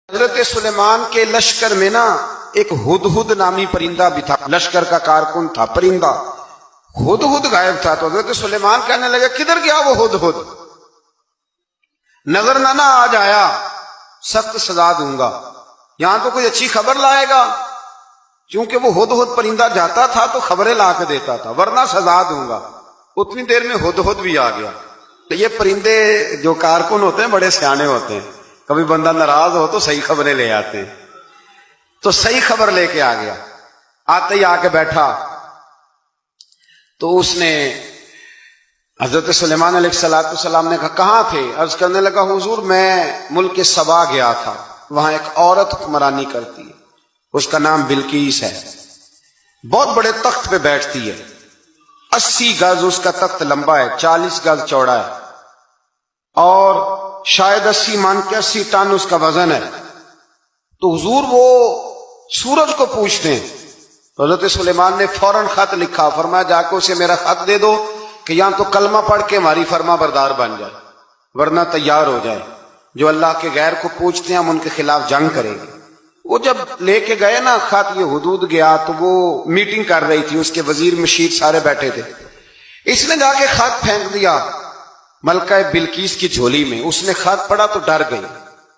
حضرت سلیمان کے لشکر میں نا ایک ہدہد نامی پرندہ بھی تھا، لشکر کا کارکن تھا پرندہ۔ ہدہد غائب تھا تو حضرت سلیمان کہنے لگے کدھر گیا وہ ہدہد؟ نظر نہ آج آیا، سخت سزا دوں گا، یہاں تو کوئی اچھی خبر لائے گا، کیونکہ وہ ہدہد پرندہ جاتا تھا تو خبریں لا کے دیتا تھا، ورنہ سزا دوں گا۔ اتنی دیر میں ہدہد بھی آ گیا۔ تو یہ پرندے جو کارکن ہوتے ہیں بڑے سیانے ہوتے ہیں، کبھی بندہ ناراض ہو تو صحیح خبریں لے آتے ہیں، تو صحیح خبر لے کے آ گیا۔ آتے ہی آ کے بیٹھا تو اس نے حضرت سلیمان علیہ السلام نے کہا کہاں تھے؟ عرض کرنے لگا حضور میں ملک سبا گیا تھا، وہاں ایک عورت حکمرانی کرتی ہے، اس کا نام بلقیس ہے، بہت بڑے تخت پہ بیٹھتی ہے، 80 گز اس کا تخت لمبا ہے، 40 گز چوڑا ہے، اور شاید 80 من کے 80 ٹن اس کا وزن ہے۔ تو حضور وہ سورج کو پوچھتے ہیں، تو حضرت سلیمان نے فوراً خط لکھا، فرمایا جا کے اسے میرا خط دے دو کہ یہاں تو کلمہ پڑھ کے ہماری فرما بردار بن جائے، ورنہ تیار ہو جائے، جو اللہ کے غیر کو پوچھتے ہیں ہم ان کے خلاف جنگ کریں گے۔ وہ جب لے کے گئے نا خط، یہ حدود گیا تو وہ میٹنگ کر رہی تھی، اس کے وزیر مشیر سارے بیٹھے تھے، اس نے جا کے خط پھینک دیا ملکہ بلقیس کی جھولی میں۔ اس نے خط پڑھا تو ڈر گئی،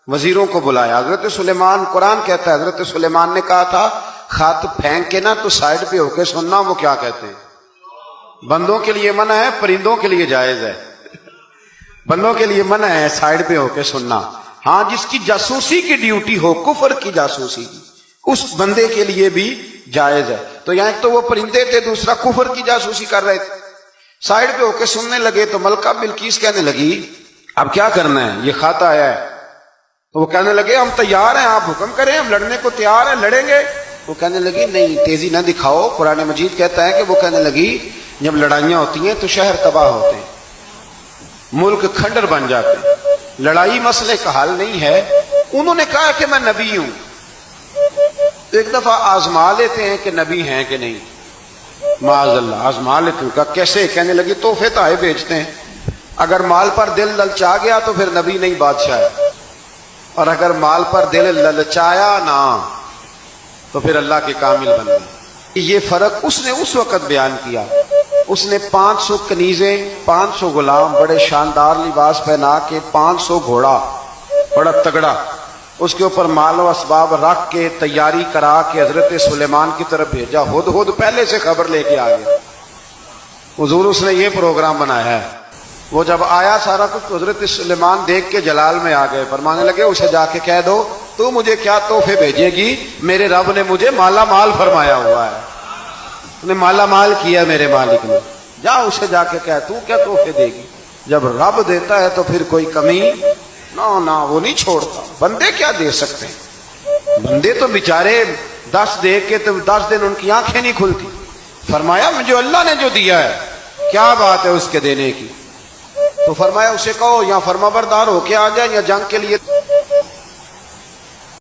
وزیروں کو بلایا۔ حضرت سلیمان، قرآن کہتا ہے حضرت سلیمان نے کہا تھا خط پھینک کے نا تو سائڈ پہ ہو کے سننا وہ کیا کہتے ہیں۔ بندوں کے لیے منع ہے، پرندوں کے لیے جائز ہے۔ بندوں کے لیے منع ہے سائڈ پہ ہو کے سننا، ہاں جس کی جاسوسی کی ڈیوٹی ہو، کفر کی جاسوسی کی، اس بندے کے لیے بھی جائز ہے۔ تو یہاں ایک تو وہ پرندے تھے، دوسرا کفر کی جاسوسی کر رہے تھے، سائڈ پہ ہو کے سننے لگے۔ تو ملکہ بلقیس کہنے لگی اب کیا کرنا ہے، یہ خط آیا ہے۔ تو وہ کہنے لگے ہم تیار ہیں، آپ حکم کریں، ہم لڑنے کو تیار ہیں، لڑیں گے۔ وہ کہنے لگی نہیں تیزی نہ دکھاؤ، قرآن مجید کہتا ہے کہ وہ کہنے لگی جب لڑائیاں ہوتی ہیں تو شہر تباہ ہوتے ہیں، ملک کھنڈر بن جاتے ہیں، لڑائی مسئلے کا حل نہیں ہے۔ انہوں نے کہا کہ میں نبی ہوں، ایک دفعہ آزما لیتے ہیں کہ نبی ہیں کہ نہیں، معاذ اللہ آزما لیتے ہیں۔ کہا کیسے؟ کہنے لگی تحفے تائے بیچتے ہیں، اگر مال پر دل للچا گیا تو پھر نبی نہیں بادشاہ ہے، اور اگر مال پر دل للچایا نہ تو پھر اللہ کے کامل بن گئے۔ یہ فرق اس نے اس وقت بیان کیا۔ اس نے 500 کنیزیں، 500 غلام، بڑے شاندار لباس پہنا کے، 500 گھوڑا بڑا تگڑا، اس کے اوپر مال و اسباب رکھ کے تیاری کرا کے حضرت سلیمان کی طرف بھیجا۔ ہدہد پہلے سے خبر لے کے آ گیا، حضور اس نے یہ پروگرام بنایا ہے۔ وہ جب آیا سارا کچھ تو حضرت سلیمان دیکھ کے جلال میں آ گئے، فرمانے لگے اسے جا کے کہہ دو تو مجھے کیا تحفے بھیجے گی، میرے رب نے مجھے مالا مال فرمایا ہوا ہے، نے مالا مال کیا میرے مالک نے، جا اسے جا کے کہہ تو کیا تحفے دے گی۔ جب رب دیتا ہے تو پھر کوئی کمی نہ وہ نہیں چھوڑتا۔ بندے کیا دے سکتے ہیں، بندے تو بیچارے 10 دے کے تو 10 دن ان کی آنکھیں نہیں کھلتی۔ فرمایا مجھے اللہ نے جو دیا ہے کیا بات ہے اس کے دینے کی؟ تو فرمایا اسے کہو یا فرما بردار ہو کے آ جائے یا جنگ کے لیے